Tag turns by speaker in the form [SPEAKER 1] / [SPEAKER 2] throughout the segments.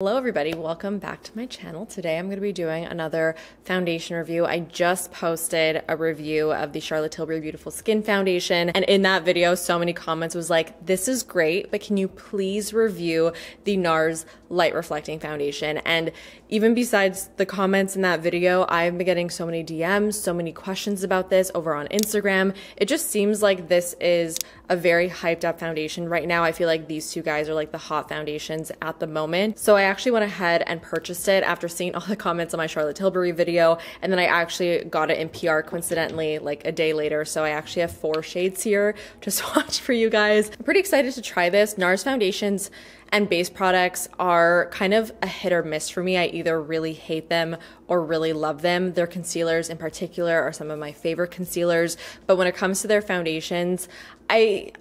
[SPEAKER 1] Hello everybody, welcome back to my channel. Today I'm going to be doing another foundation review. I just posted a review of the Charlotte Tilbury Beautiful Skin Foundation, and in that video so many comments was like, this is great, but can you please review the NARS Light Reflecting Foundation? And even besides the comments in that video, I've been getting so many DMs, so many questions about this over on Instagram. It just seems like this is a very hyped up foundation right now. I feel like these two guys are like the hot foundations at the moment. So I actually went ahead and purchased it after seeing all the comments on my Charlotte Tilbury video, and then I actually got it in PR coincidentally like a day later. So I actually have 4 shades here to swatch for you guys. I'm pretty excited to try this. NARS foundations and base products are kind of a hit or miss for me. I either really hate them or really love them. Their concealers in particular are some of my favorite concealers, but when it comes to their foundations, I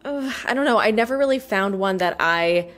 [SPEAKER 1] don't know. I never really found one that I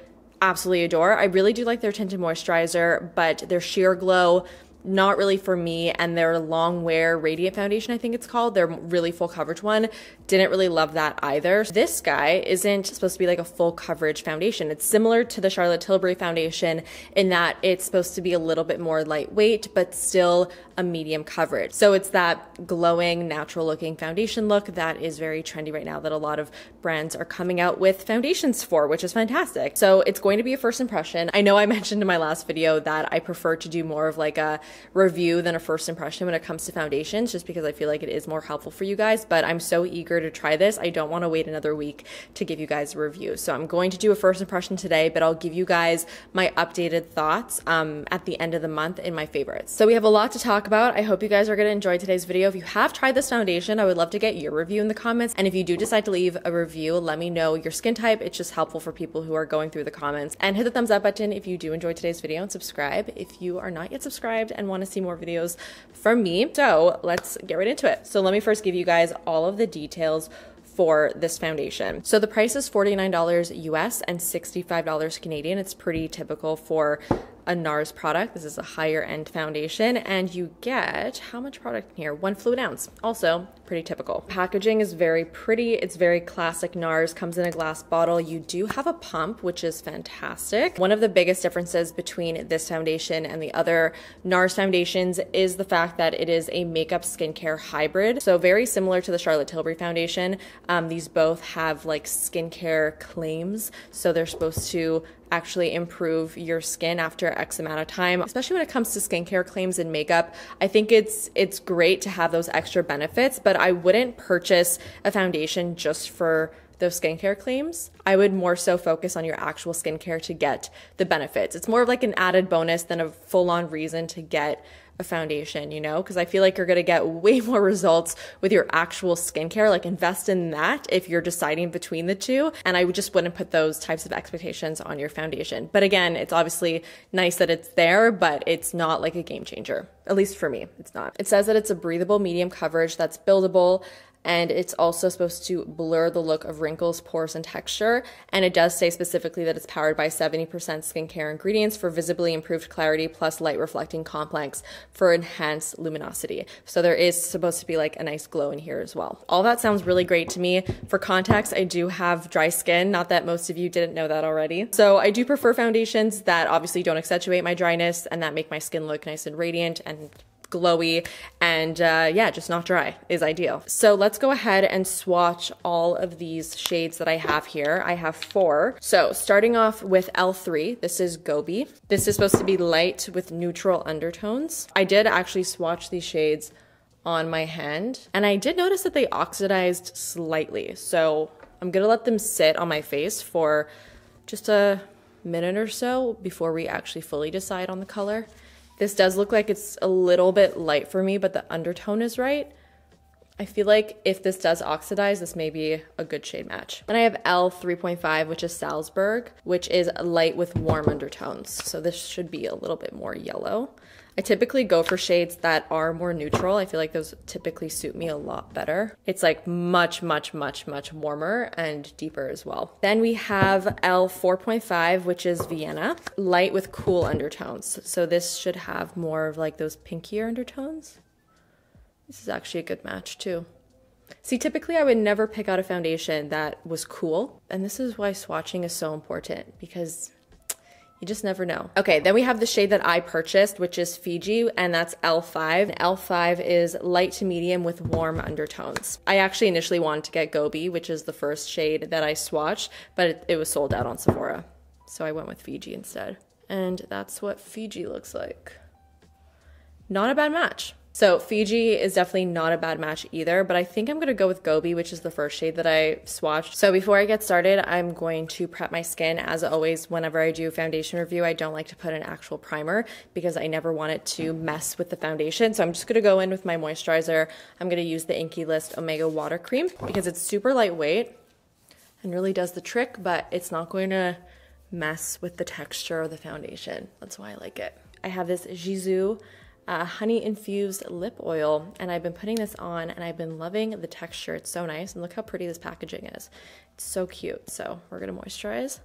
[SPEAKER 1] absolutely adore. I really do like their tinted moisturizer, but their sheer glow, not really for me, and their long wear radiant foundation, I think it's called, their really full coverage one, didn't really love that either. This guy isn't supposed to be like a full coverage foundation. It's similar to the Charlotte Tilbury foundation in that it's supposed to be a little bit more lightweight, but still a medium coverage. So it's that glowing, natural looking foundation look that is very trendy right now that a lot of brands are coming out with foundations for, which is fantastic. So it's going to be a first impression. I know I mentioned in my last video that I prefer to do more of like a review than a first impression when it comes to foundations, just because I feel like it is more helpful for you guys, but I'm so eager to try this. I don't want to wait another week to give you guys a review. So I'm going to do a first impression today, but I'll give you guys my updated thoughts at the end of the month in my favorites. So we have a lot to talk about. I hope you guys are going to enjoy today's video. If you have tried this foundation, I would love to get your review in the comments. And if you do decide to leave a review, let me know your skin type. It's just helpful for people who are going through the comments. And hit the thumbs up button if you do enjoy today's video, and subscribe if you are not yet subscribed and want to see more videos from me. So let's get right into it. So let me first give you guys all of the details for this foundation. So the price is $49 US and $65 Canadian. It's pretty typical for a NARS product. This is a higher end foundation, and you get, how much product in here? 1 fluid ounce. Also pretty typical. Packaging is very pretty. It's very classic NARS, comes in a glass bottle. You do have a pump, which is fantastic. One of the biggest differences between this foundation and the other NARS foundations is the fact that it is a makeup skincare hybrid. So very similar to the Charlotte Tilbury foundation. These both have like skincare claims. So they're supposed to actually improve your skin after X amount of time, especially when it comes to skincare claims and makeup. I think it's great to have those extra benefits, but I wouldn't purchase a foundation just for those skincare claims. I would more so focus on your actual skincare to get the benefits. It's more of like an added bonus than a full-on reason to get a foundation, you know, because I feel like you're gonna get way more results with your actual skincare. Like, invest in that if you're deciding between the two, and I just wouldn't put those types of expectations on your foundation. But again, it's obviously nice that it's there, but it's not like a game changer. At least for me, it's not. It says that it's a breathable medium coverage that's buildable, and it's also supposed to blur the look of wrinkles, pores, and texture. And it does say specifically that it's powered by 70% skincare ingredients for visibly improved clarity plus light reflecting complex for enhanced luminosity. So there is supposed to be like a nice glow in here as well. All that sounds really great to me. For context, I do have dry skin, not that most of you didn't know that already. So I do prefer foundations that obviously don't accentuate my dryness and that make my skin look nice and radiant and glowy, and yeah, just not dry is ideal. So let's go ahead and swatch all of these shades that I have here. I have 4. So starting off with L3, this is Gobi. This is supposed to be light with neutral undertones. I did actually swatch these shades on my hand, and I did notice that they oxidized slightly. So I'm gonna let them sit on my face for just a minute or so before we actually fully decide on the color. This does look like it's a little bit light for me, but the undertone is right. I feel like if this does oxidize, this may be a good shade match. Then I have L 3.5, which is Salzburg, which is light with warm undertones. So this should be a little bit more yellow. I typically go for shades that are more neutral. I feel like those typically suit me a lot better. It's like much, much, much, much warmer and deeper as well. Then we have L 4.5, which is Vienna, light with cool undertones. So this should have more of like those pinkier undertones. This is actually a good match too. See, typically I would never pick out a foundation that was cool. And this is why swatching is so important, because You just never know. Okay, then we have the shade that I purchased, which is Fiji, and that's L5. L5 is light to medium with warm undertones. I actually initially wanted to get Gobi, which is the first shade that I swatched, but it was sold out on Sephora. So I went with Fiji instead. And that's what Fiji looks like. Not a bad match. So Fiji is definitely not a bad match either, but I think I'm gonna go with Gobi, which is the first shade that I swatched. So before I get started, I'm going to prep my skin. As always, whenever I do a foundation review, I don't like to put an actual primer because I never want it to mess with the foundation. So I'm just gonna go in with my moisturizer. I'm gonna use the Inkey List Omega Water Cream because it's super lightweight and really does the trick, but it's not going to mess with the texture of the foundation. That's why I like it. I have this Jisoo honey infused lip oil, and I've been putting this on and I've been loving the texture. It's so nice, and look how pretty this packaging is. It's so cute. So we're gonna moisturize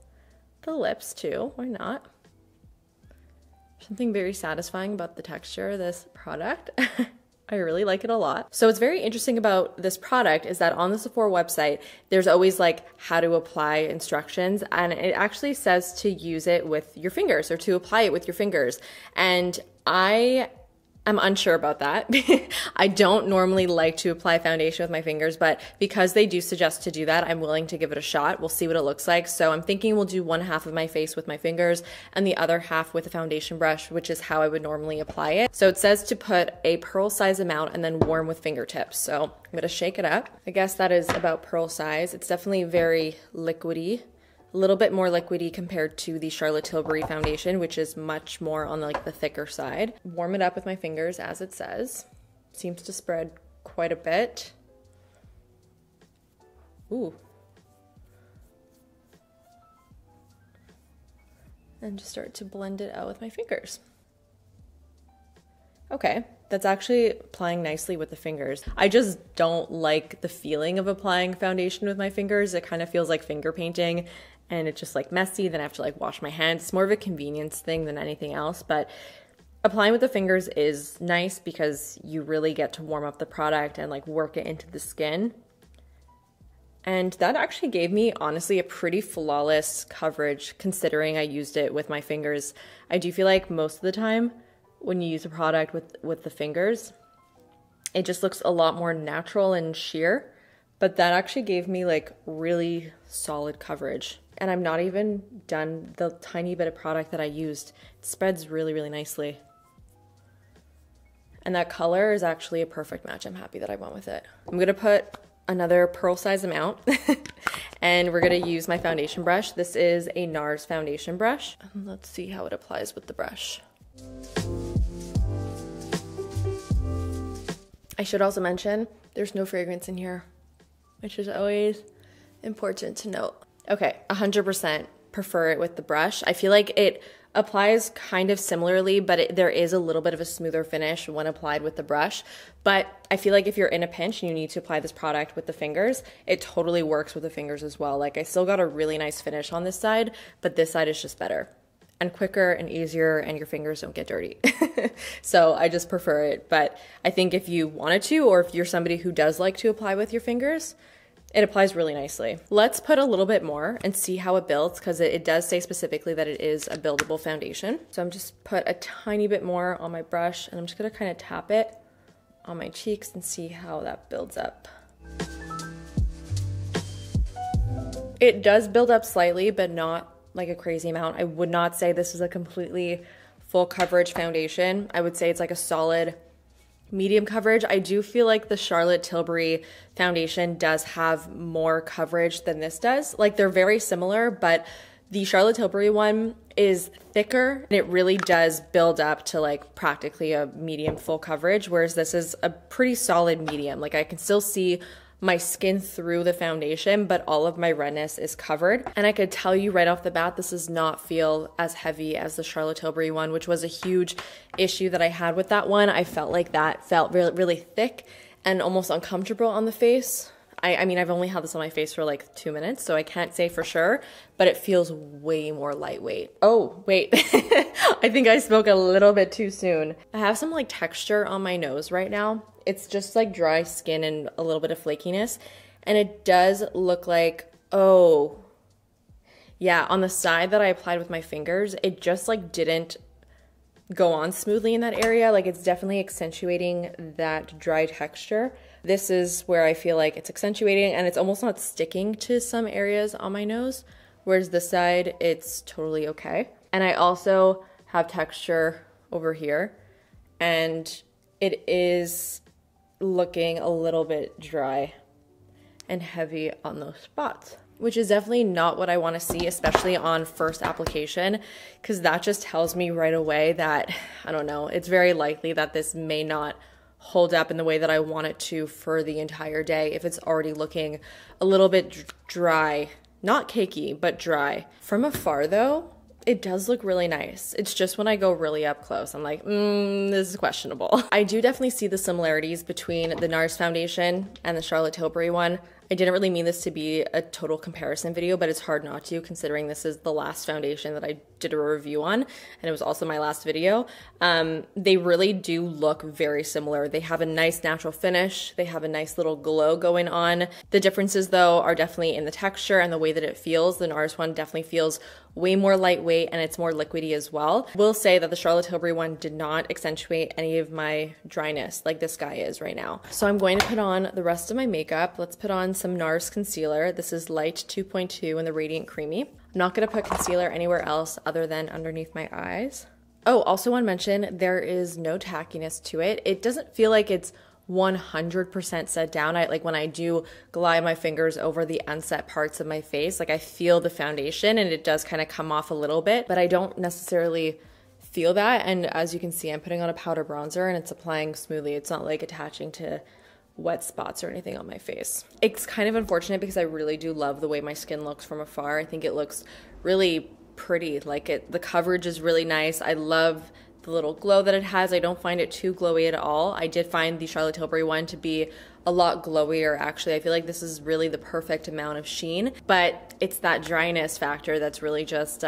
[SPEAKER 1] the lips too, why not? Something very satisfying about the texture of this product. I really like it a lot. So what's very interesting about this product is that on the Sephora website, there's always like how to apply instructions, and it actually says to use it with your fingers or to apply it with your fingers. And I'm unsure about that. I don't normally like to apply foundation with my fingers, but because they do suggest to do that, I'm willing to give it a shot. We'll see what it looks like. So I'm thinking we'll do one half of my face with my fingers and the other half with a foundation brush, which is how I would normally apply it. So it says to put a pearl size amount and then warm with fingertips. So I'm gonna shake it up. I guess that is about pearl size. It's definitely very liquidy. A little bit more liquidy compared to the Charlotte Tilbury foundation, which is much more on like the thicker side. Warm it up with my fingers as it says. Seems to spread quite a bit. Ooh. And just start to blend it out with my fingers. Okay, that's actually applying nicely with the fingers. I just don't like the feeling of applying foundation with my fingers. It kind of feels like finger painting, and it's just like messy. Then I have to like wash my hands. It's more of a convenience thing than anything else, but applying with the fingers is nice because you really get to warm up the product and like work it into the skin. And that actually gave me, honestly, a pretty flawless coverage considering I used it with my fingers. I do feel like most of the time when you use a product with the fingers, it just looks a lot more natural and sheer, but that actually gave me like really solid coverage. And I'm not even done the tiny bit of product that I used. It spreads really, really nicely. And that color is actually a perfect match. I'm happy that I went with it. I'm gonna put another pearl size amount and we're gonna use my foundation brush. This is a NARS foundation brush. And let's see how it applies with the brush. I should also mention there's no fragrance in here, which is always important to note. Okay, 100% prefer it with the brush. I feel like it applies kind of similarly, but there is a little bit of a smoother finish when applied with the brush. But I feel like if you're in a pinch and you need to apply this product with the fingers, it totally works with the fingers as well. Like I still got a really nice finish on this side, but this side is just better and quicker and easier, and your fingers don't get dirty. So I just prefer it. But I think if you wanted to, or if you're somebody who does like to apply with your fingers, it applies really nicely. Let's put a little bit more and see how it builds, because it does say specifically that it is a buildable foundation. So I'm just put a tiny bit more on my brush, and I'm just gonna kind of tap it on my cheeks and see how that builds up. It does build up slightly, but not like a crazy amount. I would not say this is a completely full coverage foundation. I would say it's like a solid medium coverage. I do feel like the Charlotte Tilbury foundation does have more coverage than this does. Like they're very similar, but the Charlotte Tilbury one is thicker and it really does build up to like practically a medium full coverage, whereas this is a pretty solid medium. Like I can still see my skin through the foundation, but all of my redness is covered. And I could tell you right off the bat, this does not feel as heavy as the Charlotte Tilbury one, which was a huge issue that I had with that one. I felt like that felt really, really thick and almost uncomfortable on the face. I mean, I've only had this on my face for like 2 minutes, so I can't say for sure, but it feels way more lightweight. Oh, wait, I think I spoke a little bit too soon. I have some like texture on my nose right now. It's just like dry skin and a little bit of flakiness, and it does look like, oh, yeah, on the side that I applied with my fingers, it just like didn't go on smoothly in that area. Like it's definitely accentuating that dry texture. This is where I feel like it's accentuating and it's almost not sticking to some areas on my nose, whereas this side, it's totally okay. And I also have texture over here and it is looking a little bit dry and heavy on those spots, which is definitely not what I want to see, especially on first application, because that just tells me right away that, I don't know, it's very likely that this may not hold up in the way that I want it to for the entire day if it's already looking a little bit dry, not cakey, but dry. From afar though, it does look really nice. It's just when I go really up close, I'm like, this is questionable. I do definitely see the similarities between the NARS foundation and the Charlotte Tilbury one. I didn't really mean this to be a total comparison video, but it's hard not to, considering this is the last foundation that I did a review on, and it was also my last video. They really do look very similar. They have a nice natural finish. They have a nice little glow going on. The differences though are definitely in the texture and the way that it feels. The NARS one definitely feels way more lightweight and it's more liquidy as well. Will say that the Charlotte Tilbury one did not accentuate any of my dryness like this guy is right now. So I'm going to put on the rest of my makeup. Let's put on some NARS concealer. This is Light 2.2 in the Radiant Creamy. I'm not gonna put concealer anywhere else other than underneath my eyes. Oh, also want to mention, there is no tackiness to it. It doesn't feel like it's 100% set down. Like when I do glide my fingers over the unset parts of my face, like I feel the foundation and it does kind of come off a little bit, but I don't necessarily feel that. And as you can see, I'm putting on a powder bronzer and it's applying smoothly. It's not like attaching to wet spots or anything on my face. It's kind of unfortunate because I really do love the way my skin looks from afar. I think it looks really pretty. Like the coverage is really nice. I love the little glow that it has. I don't find it too glowy at all. I did find the Charlotte Tilbury one to be a lot glowier actually. I feel like this is really the perfect amount of sheen, but it's that dryness factor that's really just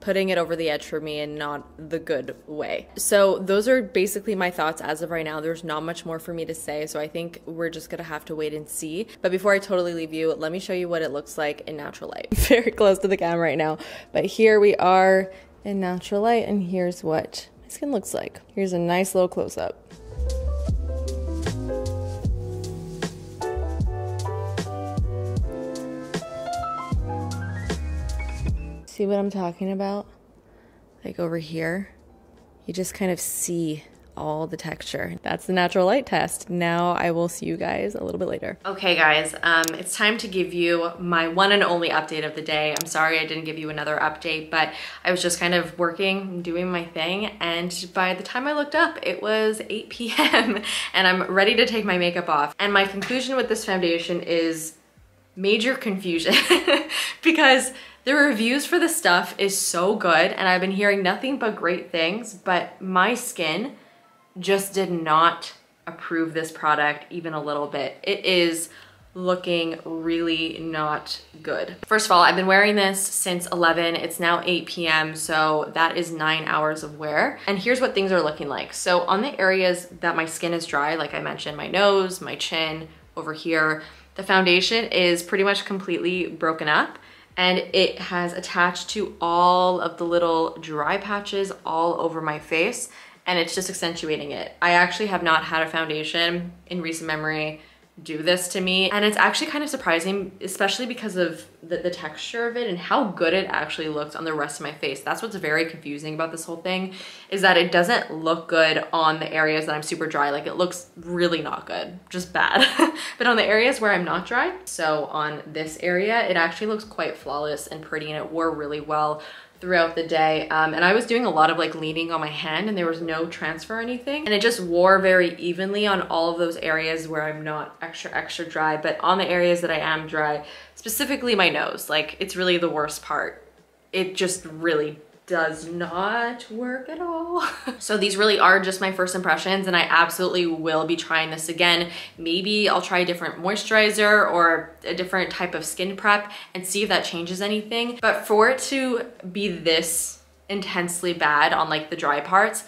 [SPEAKER 1] putting it over the edge for me in not the good way. So those are basically my thoughts as of right now. There's not much more for me to say, so I think we're just gonna have to wait and see. But before I totally leave you, let me show you what it looks like in natural light. Very close to the camera right now, but here we are in natural light, and here's what my skin looks like. Here's a nice little close-up. See what I'm talking about? Like over here, you just kind of see all the texture. That's the natural light test. Now I will see you guys a little bit later. Okay guys, it's time to give you my one and only update of the day. I'm sorry I didn't give you another update, but I was just kind of working, doing my thing, and by the time I looked up, it was 8 p.m. and I'm ready to take my makeup off. And my conclusion with this foundation is major confusion because the reviews for the stuff is so good and I've been hearing nothing but great things, but my skin just did not approve this product even a little bit. It is looking really not good. First of all, I've been wearing this since 11. It's now 8 p.m. So that is 9 hours of wear. And here's what things are looking like. So on the areas that my skin is dry, like I mentioned, my nose, my chin, over here, the foundation is pretty much completely broken up and it has attached to all of the little dry patches all over my face, and it's just accentuating it. I actually have not had a foundation in recent memory do this to me, and it's actually kind of surprising, especially because of the texture of it and how good it actually looked on the rest of my face. That's what's very confusing about this whole thing, is that it doesn't look good on the areas that I'm super dry. Like it looks really not good, just bad. But on the areas where I'm not dry, so on this area, it actually looks quite flawless and pretty, and it wore really well throughout the day. And I was doing a lot of like leaning on my hand and there was no transfer or anything. And it just wore very evenly on all of those areas where I'm not extra dry, but on the areas that I am dry, specifically my nose, like it's really the worst part. It just really does not work at all. So these really are just my first impressions, and I absolutely will be trying this again. Maybe I'll try a different moisturizer or a different type of skin prep and see if that changes anything. But for it to be this intensely bad on like the dry parts,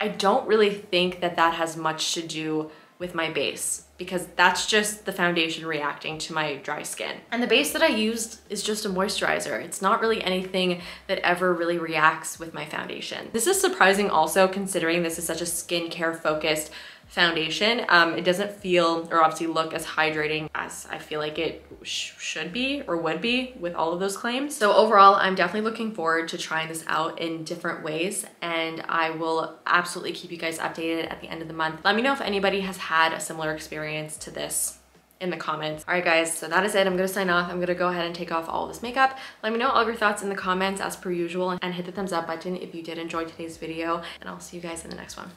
[SPEAKER 1] I don't really think that that has much to do with my base. because that's just the foundation reacting to my dry skin. And the base that I used is just a moisturizer. It's not really anything that ever really reacts with my foundation. This is surprising also, considering this is such a skincare focused foundation. It doesn't feel or obviously look as hydrating as I feel like it should be or would be with all of those claims. So overall, I'm definitely looking forward to trying this out in different ways, and I will absolutely keep you guys updated at the end of the month. Let me know if anybody has had a similar experience to this in the comments. All right guys, so that is it. I'm gonna sign off. I'm gonna go ahead and take off all this makeup. Let me know all of your thoughts in the comments as per usual, and hit the thumbs up button if you did enjoy today's video, and I'll see you guys in the next one.